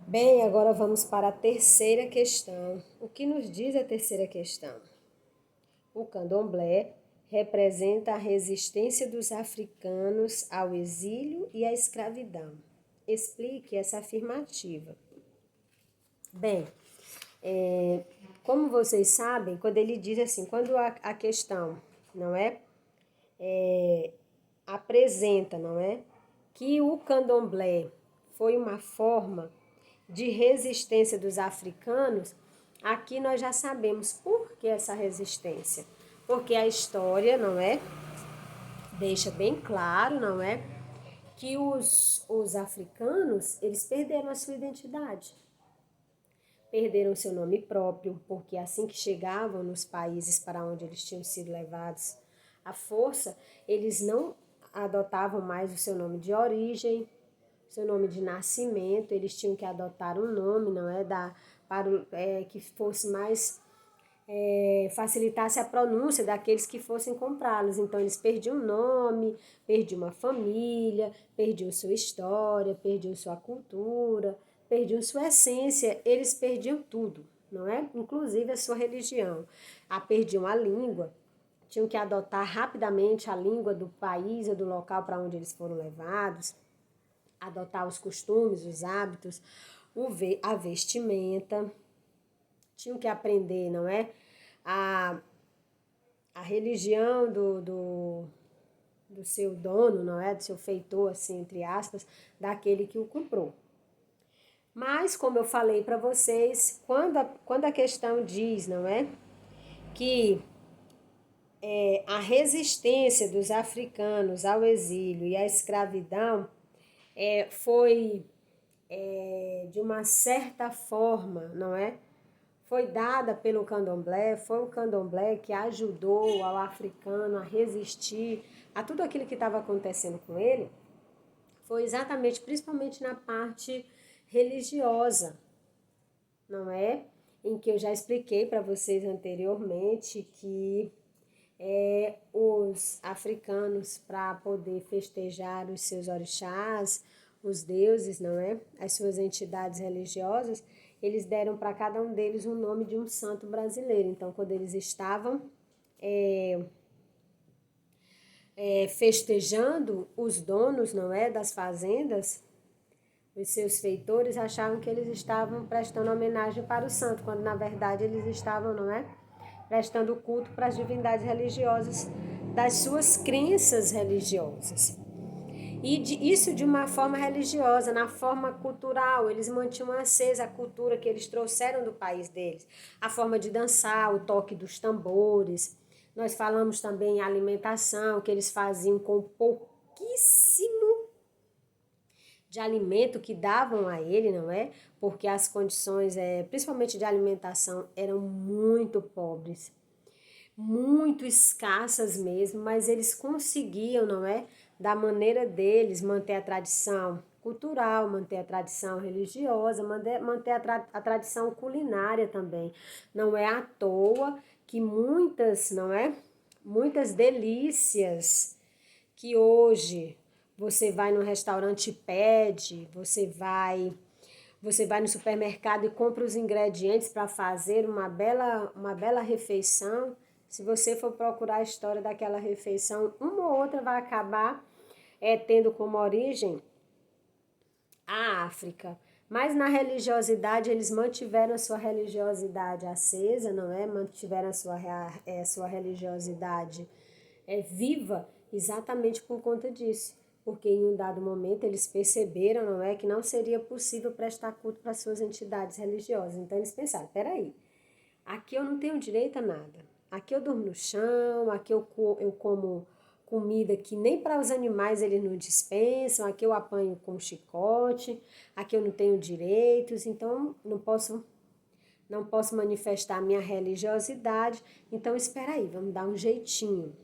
Bem, agora vamos para a terceira questão. O que nos diz a terceira questão? O candomblé representa a resistência dos africanos ao exílio e à escravidão. Explique essa afirmativa. Bem, como vocês sabem, quando ele diz assim, quando a questão, não é, apresenta, não é, que o candomblé foi uma forma de resistência dos africanos, aqui nós já sabemos por que essa resistência. Porque a história, não é, deixa bem claro, não é, que os africanos, eles perderam a sua identidade. Perderam seu nome próprio, porque assim que chegavam nos países para onde eles tinham sido levados à força, eles não adotavam mais o seu nome de origem, seu nome de nascimento, eles tinham que adotar um nome, não é, que fosse mais facilitasse a pronúncia daqueles que fossem comprá-los. Então eles perdiam o nome, perdiam uma família, perdiam sua história, perdiam sua cultura, perdiam sua essência, eles perdiam tudo, não é? Inclusive a sua religião. Perdiam a língua, tinham que adotar rapidamente a língua do país ou do local para onde eles foram levados, adotar os costumes, os hábitos, a vestimenta, tinham que aprender, não é? A, a religião do seu dono, não é? Do seu feitor, assim, entre aspas, daquele que o comprou. Mas, como eu falei para vocês, quando a questão diz, não é? Que a resistência dos africanos ao exílio e à escravidão foi de uma certa forma, não é? Foi dada pelo candomblé, foi o candomblé que ajudou ao africano a resistir a tudo aquilo que estava acontecendo com ele, foi exatamente, principalmente na parte religiosa, não é? Em que eu já expliquei para vocês anteriormente que os africanos, para poder festejar os seus orixás, os deuses, não é? As suas entidades religiosas, eles deram para cada um deles o nome de um santo brasileiro. Então, quando eles estavam festejando, os donos, não é, das fazendas, os seus feitores achavam que eles estavam prestando homenagem para o santo, quando na verdade eles estavam, não é, prestando culto para as divindades religiosas das suas crenças religiosas. Isso de uma forma religiosa, na forma cultural, eles mantinham acesa a cultura que eles trouxeram do país deles. A forma de dançar, o toque dos tambores. Nós falamos também a alimentação, que eles faziam com pouquíssimo de alimento que davam a ele, não é? Porque as condições, principalmente de alimentação, eram muito pobres, muito escassas mesmo, mas eles conseguiam, não é? Da maneira deles, manter a tradição cultural, manter a tradição religiosa, manter a tradição culinária também. Não é à toa que muitas, não é? Muitas delícias que hoje você vai no restaurante e pede, você vai no supermercado e compra os ingredientes para fazer uma bela refeição. Se você for procurar a história daquela refeição, uma ou outra vai acabar tendo como origem a África. Mas na religiosidade, eles mantiveram a sua religiosidade acesa, não é? Mantiveram a sua religiosidade viva exatamente por conta disso. Porque em um dado momento eles perceberam, não é, que não seria possível prestar culto para suas entidades religiosas. Então eles pensaram, peraí, aqui eu não tenho direito a nada. Aqui eu durmo no chão, aqui eu como comida que nem para os animais eles não dispensam, aqui eu apanho com chicote, aqui eu não tenho direitos, então não posso manifestar minha religiosidade. Então espera aí, vamos dar um jeitinho.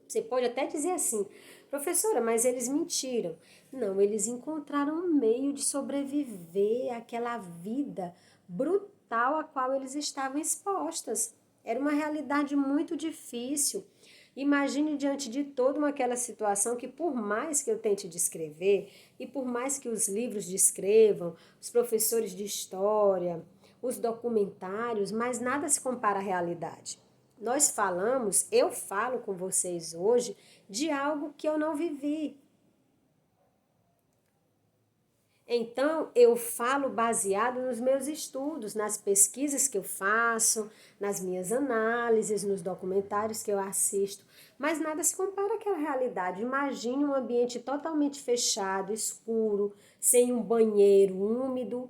Você pode até dizer assim, professora, mas eles mentiram. Não, eles encontraram um meio de sobreviver àquela vida brutal a qual eles estavam expostas. Era uma realidade muito difícil. Imagine diante de toda aquela situação que, por mais que eu tente descrever, e por mais que os livros descrevam, os professores de história, os documentários, mas nada se compara à realidade. Nós falamos, eu falo com vocês hoje de algo que eu não vivi. Então, eu falo baseado nos meus estudos, nas pesquisas que eu faço, nas minhas análises, nos documentários que eu assisto, mas nada se compara àquela realidade. Imagine um ambiente totalmente fechado, escuro, sem um banheiro úmido,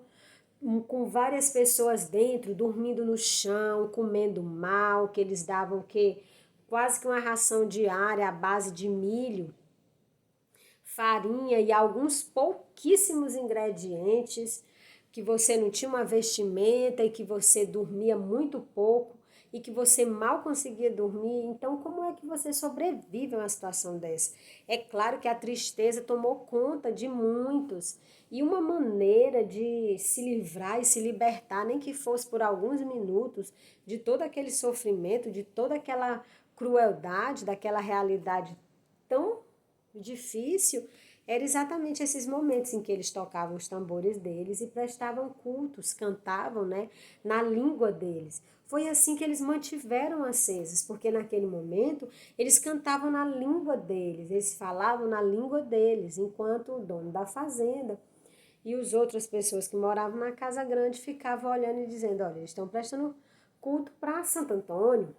com várias pessoas dentro, dormindo no chão, comendo mal, que eles davam que quase que uma ração diária à base de milho, farinha e alguns pouquíssimos ingredientes, que você não tinha uma vestimenta e que você dormia muito pouco e que você mal conseguia dormir. Então, como é que você sobrevive a uma situação dessa? É claro que a tristeza tomou conta de muitos e uma maneira de se livrar e se libertar, nem que fosse por alguns minutos, de todo aquele sofrimento, de toda aquela crueldade, daquela realidade tão difícil, era exatamente esses momentos em que eles tocavam os tambores deles e prestavam cultos, cantavam, né, na língua deles. Foi assim que eles mantiveram acesos, porque naquele momento eles cantavam na língua deles, eles falavam na língua deles, enquanto o dono da fazenda e as outras pessoas que moravam na casa grande ficavam olhando e dizendo: olha, eles estão prestando culto para Santo Antônio,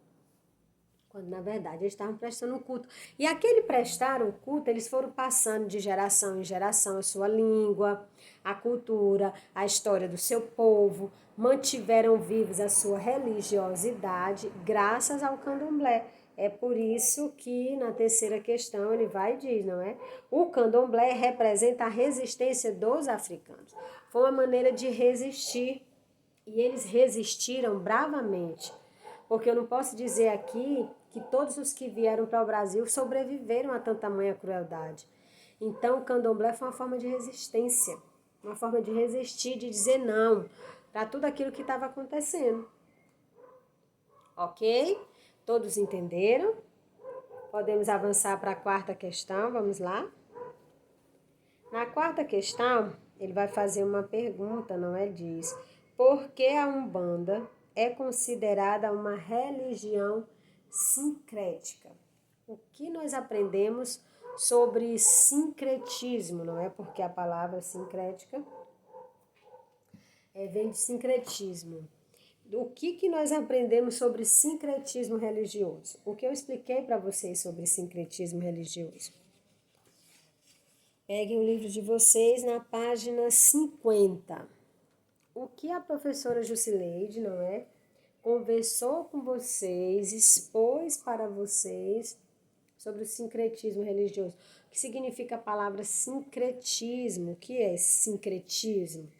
quando na verdade eles estavam prestando um culto. E aquele prestar o culto, eles foram passando de geração em geração a sua língua, a cultura, a história do seu povo, mantiveram vivos a sua religiosidade graças ao candomblé. É por isso que na terceira questão ele vai e diz, não é? O candomblé representa a resistência dos africanos. Foi uma maneira de resistir e eles resistiram bravamente. Porque eu não posso dizer aqui que todos os que vieram para o Brasil sobreviveram a tanta tamanha crueldade. Então, o candomblé foi uma forma de resistência, uma forma de resistir, de dizer não para tudo aquilo que estava acontecendo. Ok? Todos entenderam? Podemos avançar para a quarta questão, vamos lá? Na quarta questão, ele vai fazer uma pergunta, não é? Diz: por que a Umbanda é considerada uma religião sincrética? O que nós aprendemos sobre sincretismo, não é? Porque a palavra sincrética vem de sincretismo. O que nós aprendemos sobre sincretismo religioso? O que eu expliquei para vocês sobre sincretismo religioso? Peguem o livro de vocês na página 50. O que a professora Jusileide, não é? Conversou com vocês, expôs para vocês sobre o sincretismo religioso. O que significa a palavra sincretismo? O que é esse sincretismo?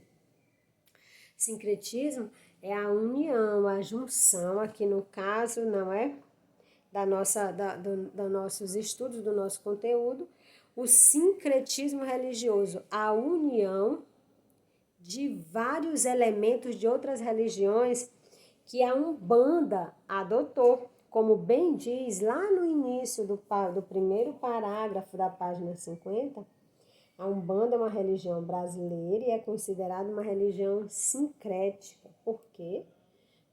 Sincretismo é a união, a junção, aqui no caso, não é? Da nossos estudos, do nosso conteúdo, o sincretismo religioso, a união de vários elementos de outras religiões que a Umbanda adotou, como bem diz lá no início do primeiro parágrafo da página 50, a Umbanda é uma religião brasileira e é considerada uma religião sincrética. Por quê?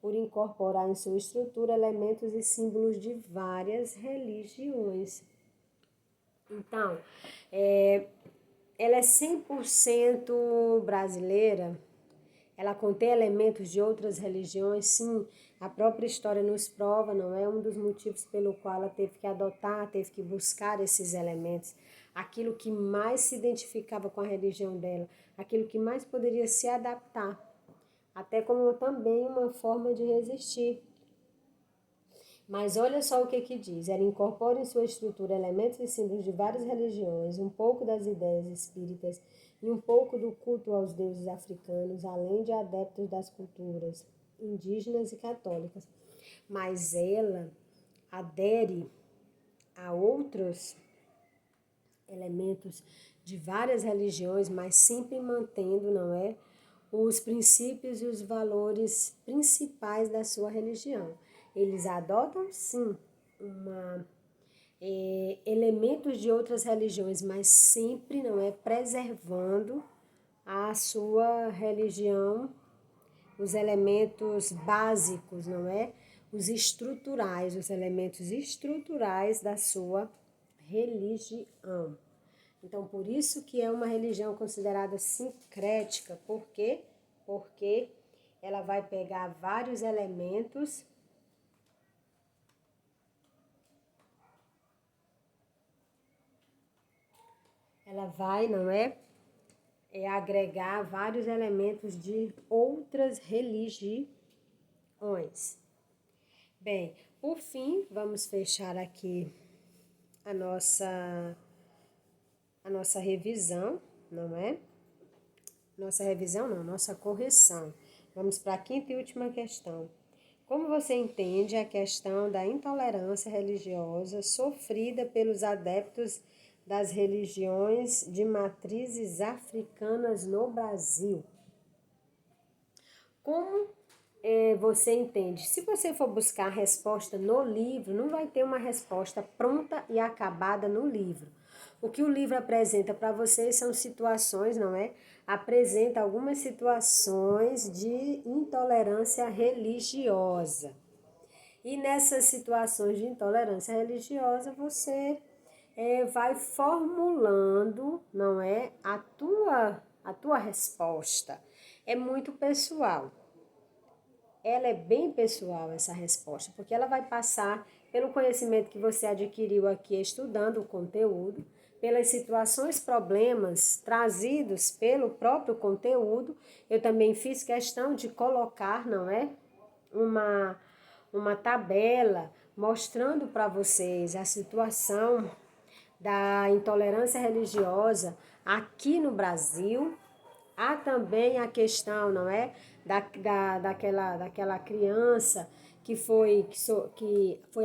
Por incorporar em sua estrutura elementos e símbolos de várias religiões. Então, ela é 100% brasileira, ela contém elementos de outras religiões, sim, a própria história nos prova, não é um dos motivos pelo qual ela teve que adotar, teve que buscar esses elementos, aquilo que mais se identificava com a religião dela, aquilo que mais poderia se adaptar, até como também uma forma de resistir. Mas olha só o que diz. Ela incorpora em sua estrutura elementos e símbolos de várias religiões, um pouco das ideias espíritas e um pouco do culto aos deuses africanos, além de adeptos das culturas indígenas e católicas. Mas ela adere a outros elementos de várias religiões, mas sempre mantendo, não é, os princípios e os valores principais da sua religião. Eles adotam, sim, uma elementos de outras religiões, mas sempre não é preservando a sua religião, os elementos básicos, não é? Os estruturais, os elementos estruturais da sua religião. Então, por isso que é uma religião considerada sincrética. Por quê? Porque ela vai pegar vários elementos ela vai, não é? Agregar vários elementos de outras religiões. Bem, por fim, vamos fechar aqui a nossa revisão, não é? Nossa revisão não, nossa correção. Vamos para a quinta e última questão. Como você entende a questão da intolerância religiosa sofrida pelos adeptos das religiões de matrizes africanas no Brasil? Como você entende? Se você for buscar a resposta no livro, não vai ter uma resposta pronta e acabada no livro. O que o livro apresenta para vocês são situações, não é? Apresenta algumas situações de intolerância religiosa. E nessas situações de intolerância religiosa, você vai formulando, não é? A tua resposta. É muito pessoal. Ela é bem pessoal, essa resposta, porque ela vai passar pelo conhecimento que você adquiriu aqui estudando o conteúdo, pelas situações, problemas trazidos pelo próprio conteúdo. Eu também fiz questão de colocar, não é? Uma tabela mostrando para vocês a situação da intolerância religiosa aqui no Brasil. Há também a questão, não é? Daquela criança que foi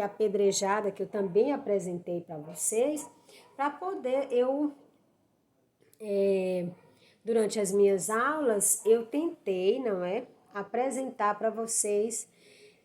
apedrejada, que eu também apresentei para vocês, para poder durante as minhas aulas, eu tentei, não é? Apresentar para vocês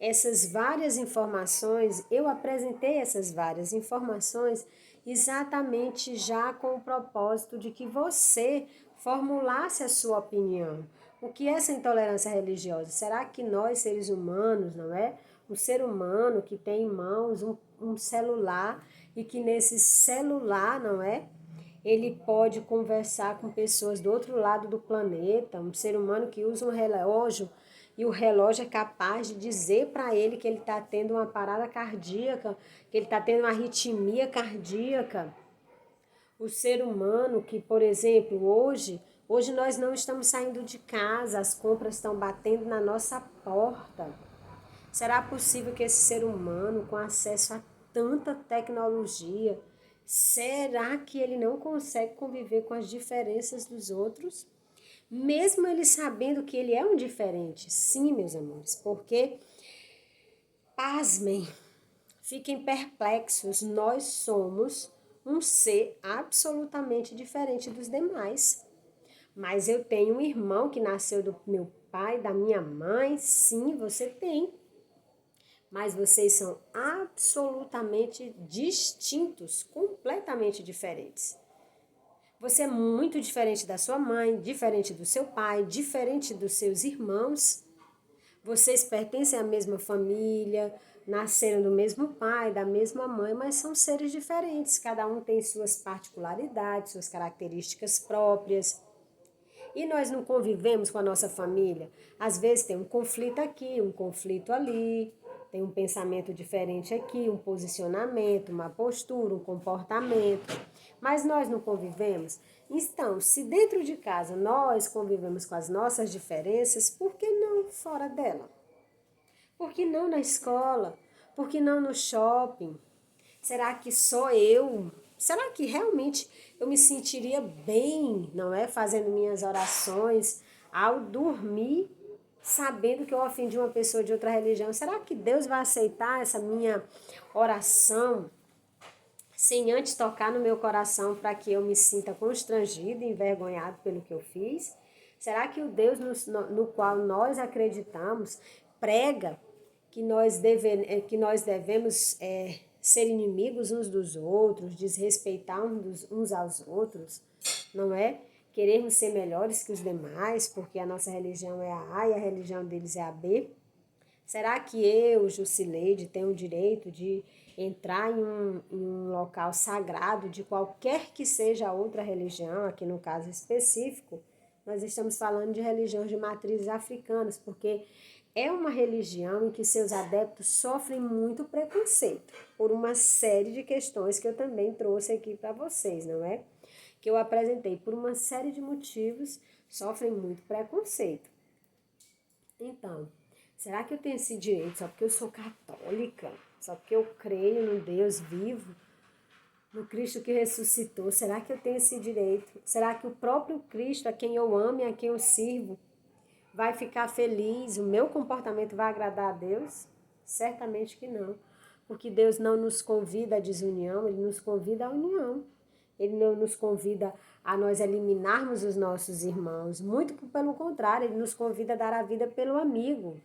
essas várias informações. Eu apresentei essas várias informações exatamente já com o propósito de que você formulasse a sua opinião. O que é essa intolerância religiosa? Será que nós, seres humanos, não é? Um ser humano que tem em mãos um celular e que nesse celular, não é? Ele pode conversar com pessoas do outro lado do planeta, um ser humano que usa um relógio e o relógio é capaz de dizer para ele que ele está tendo uma parada cardíaca, que ele está tendo uma arritmia cardíaca. O ser humano que, por exemplo, hoje nós não estamos saindo de casa, as compras estão batendo na nossa porta. Será possível que esse ser humano, com acesso a tanta tecnologia, será que ele não consegue conviver com as diferenças dos outros? Mesmo ele sabendo que ele é um diferente. Sim, meus amores, porque, pasmem, fiquem perplexos, nós somos um ser absolutamente diferente dos demais. Mas eu tenho um irmão que nasceu do meu pai, da minha mãe. Sim, você tem. Mas vocês são absolutamente distintos, completamente diferentes. Você é muito diferente da sua mãe, diferente do seu pai, diferente dos seus irmãos. Vocês pertencem à mesma família, nasceram do mesmo pai, da mesma mãe, mas são seres diferentes. Cada um tem suas particularidades, suas características próprias. E nós não convivemos com a nossa família. Às vezes tem um conflito aqui, um conflito ali, tem um pensamento diferente aqui, um posicionamento, uma postura, um comportamento. Mas nós não convivemos. Então, se dentro de casa nós convivemos com as nossas diferenças, por que não fora dela? Por que não na escola? Por que não no shopping? Será que sou eu? Será que realmente eu me sentiria bem, não é? Fazendo minhas orações ao dormir, sabendo que eu ofendi uma pessoa de outra religião? Será que Deus vai aceitar essa minha oração sem antes tocar no meu coração para que eu me sinta constrangido e envergonhado pelo que eu fiz? Será que o Deus no qual nós acreditamos prega que nós devemos ser inimigos uns dos outros, desrespeitar uns aos outros, não é? Querermos ser melhores que os demais, porque a nossa religião é a A e a religião deles é a B. Será que eu, Jusileide, tenho o direito de entrar em um local sagrado de qualquer que seja a outra religião, aqui no caso específico, nós estamos falando de religiões de matrizes africanas, porque é uma religião em que seus adeptos sofrem muito preconceito, por uma série de questões que eu também trouxe aqui para vocês, não é? Que eu apresentei, por uma série de motivos, sofrem muito preconceito. Então, será que eu tenho esse direito só porque eu sou católica? Só porque eu creio no Deus vivo? No Cristo que ressuscitou? Será que eu tenho esse direito? Será que o próprio Cristo, a quem eu amo e a quem eu sirvo, vai ficar feliz? O meu comportamento vai agradar a Deus? Certamente que não. Porque Deus não nos convida à desunião, Ele nos convida à união. Ele não nos convida a nós eliminarmos os nossos irmãos. Muito pelo contrário, Ele nos convida a dar a vida pelo amigo.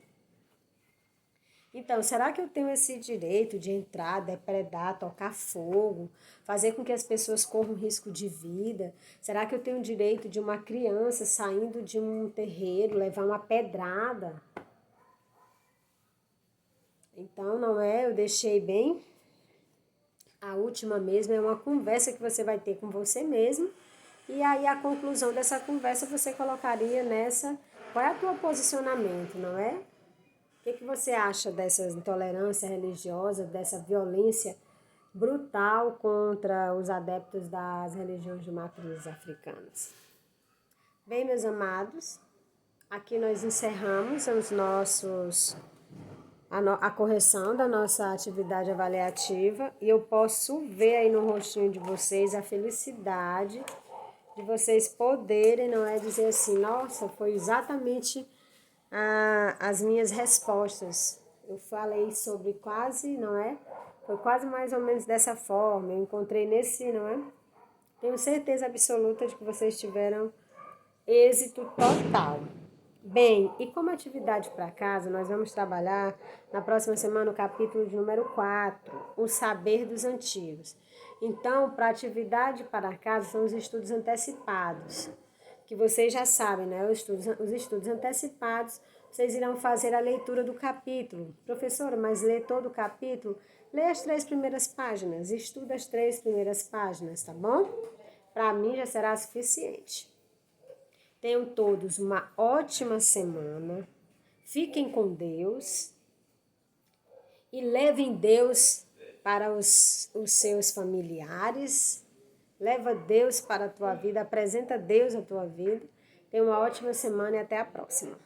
Então, será que eu tenho esse direito de entrar, depredar, tocar fogo, fazer com que as pessoas corram risco de vida? Será que eu tenho o direito de uma criança saindo de um terreiro levar uma pedrada? Então, não é? Eu deixei bem. A última mesmo é uma conversa que você vai ter com você mesmo. E aí a conclusão dessa conversa você colocaria nessa, qual é o teu posicionamento, não é? O que você acha dessa intolerância religiosa, dessa violência brutal contra os adeptos das religiões de matrizes africanas? Bem, meus amados, aqui nós encerramos a correção da nossa atividade avaliativa e eu posso ver aí no rostinho de vocês a felicidade de vocês poderem, não é, dizer assim, nossa, foi exatamente as minhas respostas. Eu falei sobre quase, não é? Foi quase mais ou menos dessa forma. Eu encontrei nesse, não é? Tenho certeza absoluta de que vocês tiveram êxito total. Bem, e como atividade para casa, nós vamos trabalhar na próxima semana o capítulo de número 4, o saber dos antigos. Então, para atividade para casa são os estudos antecipados, que vocês já sabem, né? Os estudos antecipados, vocês irão fazer a leitura do capítulo. Professora, mas lê todo o capítulo? Lê as 3 primeiras páginas, estuda as 3 primeiras páginas, tá bom? Para mim já será suficiente. Tenham todos uma ótima semana. Fiquem com Deus. E levem Deus para os seus familiares. Leva Deus para a tua vida. Apresenta Deus à tua vida. Tenha uma ótima semana e até a próxima.